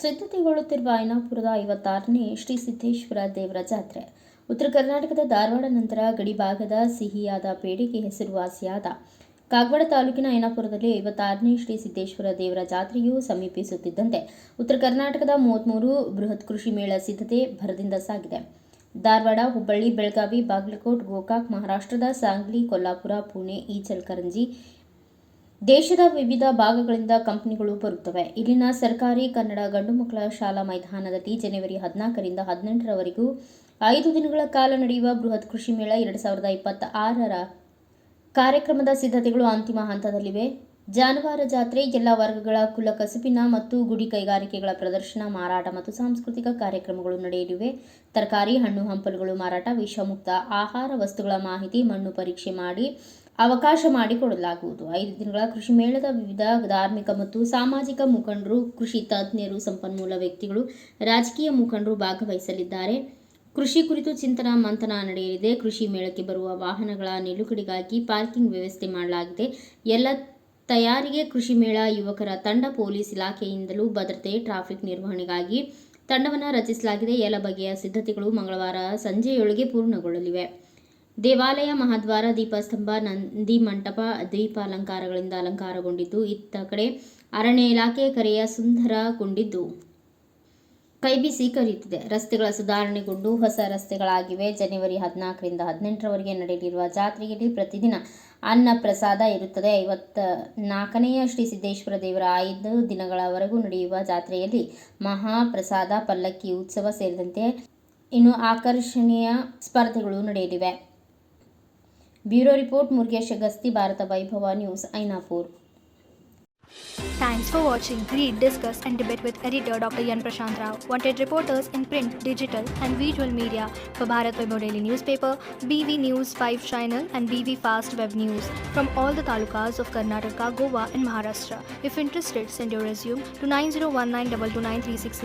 ಸಿದ್ಧತೆಗೊಳ್ಳುತ್ತಿರುವ ಐನಾಪುರದ 56ನೇ ಶ್ರೀ ಸಿದ್ದೇಶ್ವರ ದೇವರ ಜಾತ್ರೆ. ಉತ್ತರ ಕರ್ನಾಟಕದ ಧಾರವಾಡ ನಂತರ ಗಡಿಭಾಗದ ಸಿಹಿಯಾದ ಪೇಡೆಗೆ ಹೆಸರುವಾಸಿಯಾದ ಕಾಗವಾಡ ತಾಲೂಕಿನ ಐನಾಪುರದಲ್ಲಿ 56ನೇ ಶ್ರೀ ಸಿದ್ದೇಶ್ವರ ದೇವರ ಜಾತ್ರೆಯು ಸಮೀಪಿಸುತ್ತಿದ್ದಂತೆ ಉತ್ತರ ಕರ್ನಾಟಕದ 33 ಬೃಹತ್ ಕೃಷಿ ಮೇಳ ಸಿದ್ಧತೆ ಭರದಿಂದ ಸಾಗಿದೆ. ಧಾರವಾಡ, ಹುಬ್ಬಳ್ಳಿ, ಬೆಳಗಾವಿ, ಬಾಗಲಕೋಟ್, ಗೋಕಾಕ್, ಮಹಾರಾಷ್ಟ್ರದ ಸಾಂಗ್ಲಿ, ಕೊಲ್ಲಾಪುರ, ಪುಣೆ, ಈಚಲಕರಂಜಿ, ದೇಶದ ವಿವಿಧ ಭಾಗಗಳಿಂದ ಕಂಪನಿಗಳು ಬರುತ್ತವೆ. ಇಲ್ಲಿನ ಸರ್ಕಾರಿ ಕನ್ನಡ ಗಂಡು ಮಕ್ಕಳ ಶಾಲಾ ಮೈದಾನದಲ್ಲಿ ಜನವರಿ 14ರಿಂದ 18ರವರೆಗೂ 5 ದಿನಗಳ ಕಾಲ ನಡೆಯುವ ಬೃಹತ್ ಕೃಷಿ ಮೇಳ 2026ರ ಕಾರ್ಯಕ್ರಮದ ಸಿದ್ಧತೆಗಳು ಅಂತಿಮ ಹಂತದಲ್ಲಿವೆ. ಜಾನುವಾರು ಜಾತ್ರೆ, ಎಲ್ಲ ವರ್ಗಗಳ ಕುಲ ಕಸುಬಿನ ಮತ್ತು ಗುಡಿ ಕೈಗಾರಿಕೆಗಳ ಪ್ರದರ್ಶನ, ಮಾರಾಟ ಮತ್ತು ಸಾಂಸ್ಕೃತಿಕ ಕಾರ್ಯಕ್ರಮಗಳು ನಡೆಯಲಿವೆ. ತರಕಾರಿ, ಹಣ್ಣು ಹಂಪಲುಗಳು ಮಾರಾಟ, ವಿಷಮುಕ್ತ ಆಹಾರ ವಸ್ತುಗಳ ಮಾಹಿತಿ, ಮಣ್ಣು ಪರೀಕ್ಷೆ ಮಾಡಿ ಅವಕಾಶ ಮಾಡಿಕೊಡಲಾಗುವುದು. 5 ದಿನಗಳ ಕೃಷಿ ಮೇಳದ ವಿವಿಧ ಧಾರ್ಮಿಕ ಮತ್ತು ಸಾಮಾಜಿಕ ಮುಖಂಡರು, ಕೃಷಿ ತಜ್ಞರು, ಸಂಪನ್ಮೂಲ ವ್ಯಕ್ತಿಗಳು, ರಾಜಕೀಯ ಮುಖಂಡರು ಭಾಗವಹಿಸಲಿದ್ದಾರೆ. ಕೃಷಿ ಕುರಿತು ಚಿಂತನಾ ಮಂಥನ ನಡೆಯಲಿದೆ. ಕೃಷಿ ಮೇಳಕ್ಕೆ ಬರುವ ವಾಹನಗಳ ನಿಲುಗಡೆಗಾಗಿ ಪಾರ್ಕಿಂಗ್ ವ್ಯವಸ್ಥೆ ಮಾಡಲಾಗಿದೆ. ಎಲ್ಲ ತಯಾರಿಗೆ ಕೃಷಿ ಮೇಳ ಯುವಕರ ತಂಡ, ಪೊಲೀಸ್ ಇಲಾಖೆಯಿಂದಲೂ ಭದ್ರತೆ, ಟ್ರಾಫಿಕ್ ನಿರ್ವಹಣೆಗಾಗಿ ತಂಡವನ್ನು ರಚಿಸಲಾಗಿದೆ. ಎಲ್ಲ ಬಗೆಯ ಸಿದ್ಧತೆಗಳು ಮಂಗಳವಾರ ಸಂಜೆಯೊಳಗೆ ಪೂರ್ಣಗೊಳ್ಳಲಿವೆ. ದೇವಾಲಯ ಮಹಾದ್ವಾರ, ದೀಪಸ್ತಂಭ, ನಂದಿ ಮಂಟಪ ದೀಪಾಲಂಕಾರಗಳಿಂದ ಅಲಂಕಾರಗೊಂಡಿದ್ದು, ಇತ್ತ ಕಡೆ ಅರಣ್ಯ ಇಲಾಖೆ ಕರೆಯ ಸುಂದರಗೊಂಡಿದ್ದು ಕೈಬೀಸಿ ಕರೆಯುತ್ತಿದೆ. ರಸ್ತೆಗಳ ಸುಧಾರಣೆಗೊಂಡು ಹೊಸ ರಸ್ತೆಗಳಾಗಿವೆ. ಜನವರಿ 14ರಿಂದ 18ರವರೆಗೆ ನಡೆಯಲಿರುವ ಜಾತ್ರೆಯಲ್ಲಿ ಪ್ರತಿದಿನ ಅನ್ನ ಪ್ರಸಾದ ಇರುತ್ತದೆ. 54ನೇ ಶ್ರೀ ಸಿದ್ದೇಶ್ವರ ದೇವರ 5 ದಿನಗಳವರೆಗೂ ನಡೆಯುವ ಜಾತ್ರೆಯಲ್ಲಿ ಮಹಾಪ್ರಸಾದ, ಪಲ್ಲಕ್ಕಿ ಉತ್ಸವ ಸೇರಿದಂತೆ ಇನ್ನು ಆಕರ್ಷಣೀಯ ಸ್ಪರ್ಧೆಗಳು ನಡೆಯಲಿವೆ. ಬ್ಯೂರೋ ರಿಪೋರ್ಟ್, ಮುರುಗೇಶ್ ಅಗಸ್ತಿ, ಭಾರತ ವೈಭವ news, Ainapur. Thanks for watching. Read, discuss and debate with editor Dr. Yan Prashant Rao. Wanted reporters in print, digital and visual media for Bharat Vaibhav Daily Newspaper, BV News 5 Channel and BV Fast Web News from all the talukas of Karnataka, Goa and Maharashtra. If interested, send your resume to 9019229369.